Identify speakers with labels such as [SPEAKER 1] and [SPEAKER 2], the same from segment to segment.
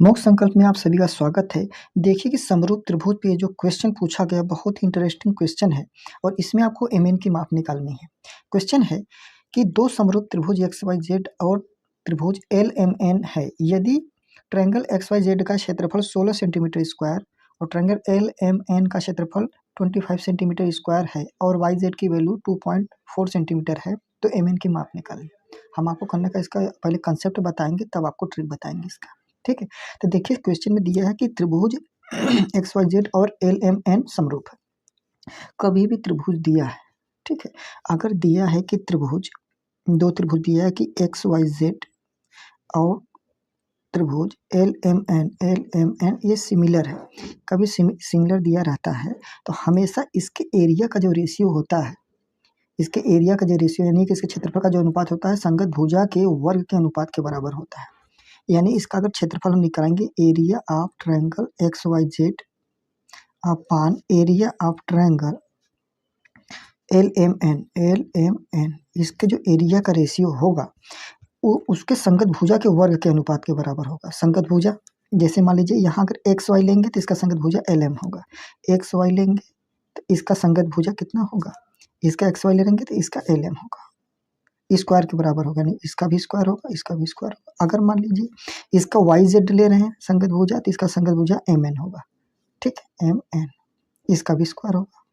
[SPEAKER 1] मोक्ष संकल्प में आप सभी का स्वागत है। देखिए कि समरूप त्रिभुज पे जो क्वेश्चन पूछा गया बहुत ही इंटरेस्टिंग क्वेश्चन है और इसमें आपको एमएन की माप निकालनी है। क्वेश्चन है कि दो समरूप त्रिभुज एक्स वाई जेड और त्रिभुज एल एम एन है। यदि ट्रायंगल एक्स वाई जेड का क्षेत्रफल 16 सेंटीमीटर स्क्वायर और ट्रायंगल एल एम एन का क्षेत्रफल 25 सेंटीमीटर स्क्वायर है और वाई जेड की वैल्यू 2.4 सेंटीमीटर है, तो एमएन की माप निकालें। हम आपको करने का इसका पहले कंसेप्ट बताएंगे, तब आपको ट्रिक बताएंगे इसका। ठीक है, तो देखिए क्वेश्चन में दिया है कि त्रिभुज एक्स वाई जेड और एल एम एन समरूप है। कभी भी त्रिभुज दिया है, ठीक है, अगर दिया है कि त्रिभुज दो त्रिभुज दिया है कि एक्स वाई जेड और त्रिभुज एल एम एन ये सिमिलर है, कभी सिमिलर दिया रहता है तो हमेशा इसके एरिया का जो रेशियो होता है, इसके एरिया का जो रेशियो यानी कि इसके क्षेत्रफल का जो अनुपात होता है संगत भुजा के वर्ग के अनुपात के बराबर होता है। यानी इसका अगर क्षेत्रफल हम निकालेंगे area of triangle X Y Z upon area of triangle L M N, इसके जो एरिया का रेशियो होगा वो उसके संगत भुजा के वर्ग के अनुपात के बराबर होगा। संगत भुजा जैसे मान लीजिए यहाँ अगर एक्स वाई लेंगे तो इसका संगत भुजा एल एम होगा, एक्स वाई लेंगे तो इसका संगत भुजा कितना होगा, इसका एक्स वाई लेंगे तो इसका एल एम होगा, स्क्वायर के बराबर होगा, नहीं इसका भी स्क्वायर होगा इसका भी स्क्वायर होगा। अगर मान लीजिए इसका वाई जेड ले रहे हैं संगत भुजा तो इसका संगत भुजा एम एन होगा, ठीक है, एम एन, इसका भी स्क्वायर होगा।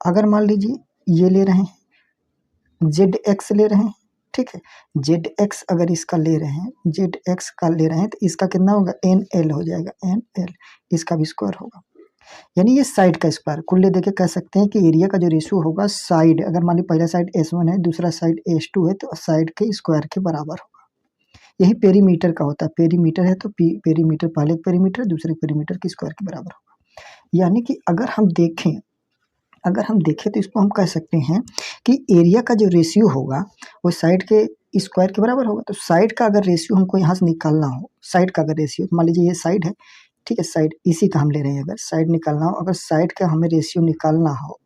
[SPEAKER 1] अगर मान लीजिए ये ले रहे हैं जेड एक्स ले रहे हैं, ठीक है, जेड एक्स अगर इसका ले रहे हैं, जेड एक्स का ले रहे हैं तो इसका कितना होगा, एन एल हो जाएगा, एन एल, इसका भी स्क्वायर होगा। यानी ये साइड का स्क्वायर कुल देके कह सकते हैं कि एरिया का जो रेशियो होगा साइड, अगर मान ली पहला साइड S1 है दूसरा साइड S2 है तो साइड के स्क्वायर के बराबर होगा। यही पेरीमीटर का होता है, पेरीमीटर है तो पेरीमीटर पहले पेरीमीटर दूसरे पेरीमीटर के स्क्वायर के बराबर होगा। यानी कि अगर हम देखें तो इसको हम कह सकते हैं कि एरिया का जो रेशियो होगा वो साइड के स्क्वायर के बराबर होगा। तो साइड का अगर रेशियो हमको यहाँ से निकालना हो, साइड का अगर रेशियो मान लीजिए ये साइड है, ठीक है, साइड इसी का हम ले रहे हैं, अगर साइड निकालना हो, अगर साइड का हमें रेशियो निकालना हो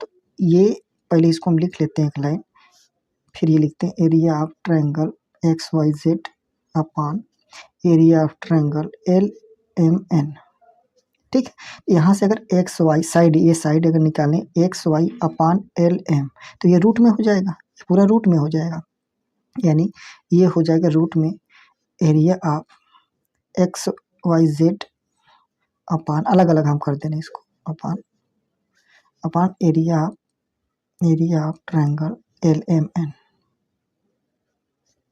[SPEAKER 1] तो ये पहले इसको हम लिख लेते हैं एक लाइन, फिर ये लिखते हैं area of triangle X Y Z upon area of triangle L M N, ठीक है। यहाँ से अगर एक्स वाई साइड, ये साइड अगर निकालें X Y upon L M तो ये रूट में हो जाएगा, पूरा रूट में हो जाएगा, यानी ये हो जाएगा रूट में area of X Y Z upon, अलग अलग हम कर देना इसको, upon area of triangle L M N,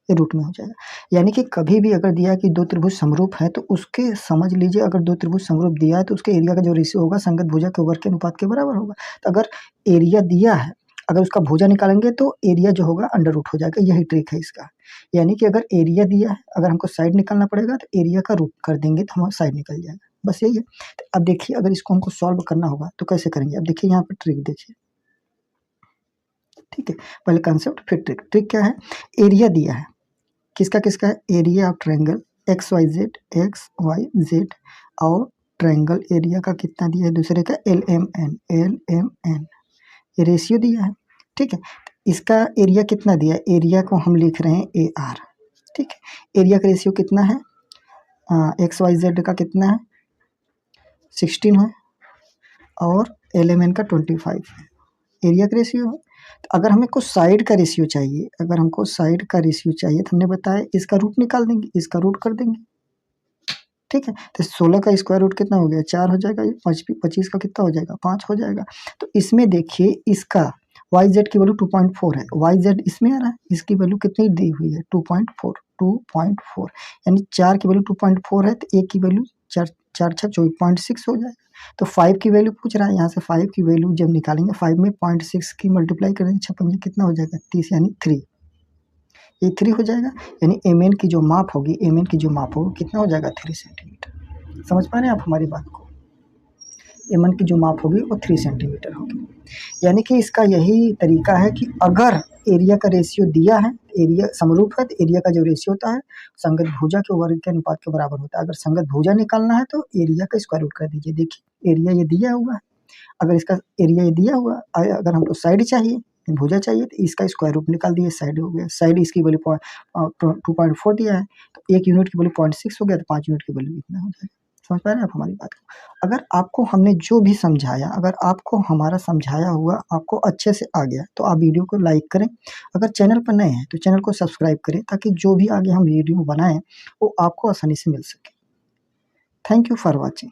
[SPEAKER 1] ये रूट में हो जाएगा। यानी कि कभी भी अगर दिया कि दो त्रिभुज समरूप है तो उसके समझ लीजिए अगर दो त्रिभुज समरूप दिया है तो उसके एरिया का जो रेशियो होगा संगत भुजा के वर्ग के अनुपात के बराबर होगा। तो अगर एरिया दिया है, अगर उसका भुजा निकालेंगे तो एरिया जो होगा अंडर रूट हो जाएगा, यही ट्रिक है इसका। यानी कि अगर एरिया दिया है, अगर हमको साइड निकालना पड़ेगा तो एरिया का रूट कर देंगे तो हमारा साइड निकल जाएगा, बस यही है। तो अब देखिए अगर इसको हमको सॉल्व करना होगा तो कैसे करेंगे। अब देखिए यहाँ पर ट्रिक देखिए, ठीक है, पहले कंसेप्ट फिर ट्रिक। ट्रिक क्या है, एरिया दिया है किसका किसका है, area of triangle X Y Z और ट्रायंगल एरिया का कितना दिया है दूसरे का एल एम एन, ये रेशियो दिया है, ठीक है। इसका एरिया कितना दिया है, एरिया को हम लिख रहे हैं ए आर, ठीक है। एरिया का रेशियो कितना है, एक्स वाई जेड का कितना है 16 है और एल एम एन का 25 है, एरिया का रेशियो है। तो अगर हमें को साइड का रेशियो चाहिए, अगर हमको साइड का रेशियो चाहिए तो हमने बताया इसका रूट निकाल देंगे, इसका रूट कर देंगे, ठीक है। तो 16 का स्क्वायर रूट कितना हो गया 4 हो जाएगा, 25 का कितना हो जाएगा 5 हो जाएगा। तो इसमें देखिए इसका वाई जेड की वैल्यू 2.4 है, वाई जेड इसमें आ रहा है, इसकी वैल्यू कितनी दी हुई है 2.4, यानी 4 की वैल्यू 2.4 है तो एक की वैल्यू 4 4 6 0.6 हो जाएगा। तो 5 की वैल्यू पूछ रहा है, यहाँ से 5 की वैल्यू जब निकालेंगे 5 में 0.6 की मल्टीप्लाई करेंगे 6 पंजे कितना हो जाएगा 30, यानी 3, ये 3 हो जाएगा। यानी एम एन की जो माप होगी, कितना हो जाएगा 3 सेंटीमीटर। समझ पा रहे हैं आप हमारी बात को, एम एन की जो माप होगी वो 3 सेंटीमीटर होगी। यानी कि इसका यही तरीका है कि अगर एरिया का रेशियो दिया है, एरिया समरूप है तो एरिया का जो रेशियो होता है संगत भुजा के वर्ग के अनुपात के बराबर होता है। अगर संगत भुजा निकालना है तो एरिया का स्क्वायर रूट कर दीजिए। देखिए एरिया ये दिया हुआ है, अगर इसका एरिया ये दिया हुआ, अगर हमको साइड चाहिए भुजा चाहिए तो इसका स्क्वायर रूट निकाल दिए, साइड हो गया, साइड इसकी वैल्यू 2.4 दिया है, तो 1 यूनिट की वैल्यू 0.6 हो गया, तो 5 यूनिट की वैल्यू कितना हो जाएगा। समझ पा रहे हैं आप हमारी बात को? अगर आपको हमने जो भी समझाया, अगर आपको हमारा समझाया हुआ आपको अच्छे से आ गया, तो आप वीडियो को लाइक करें। अगर चैनल पर नए हैं तो चैनल को सब्सक्राइब करें, ताकि जो भी आगे हम वीडियो बनाएँ वो आपको आसानी से मिल सके। Thank you for watching.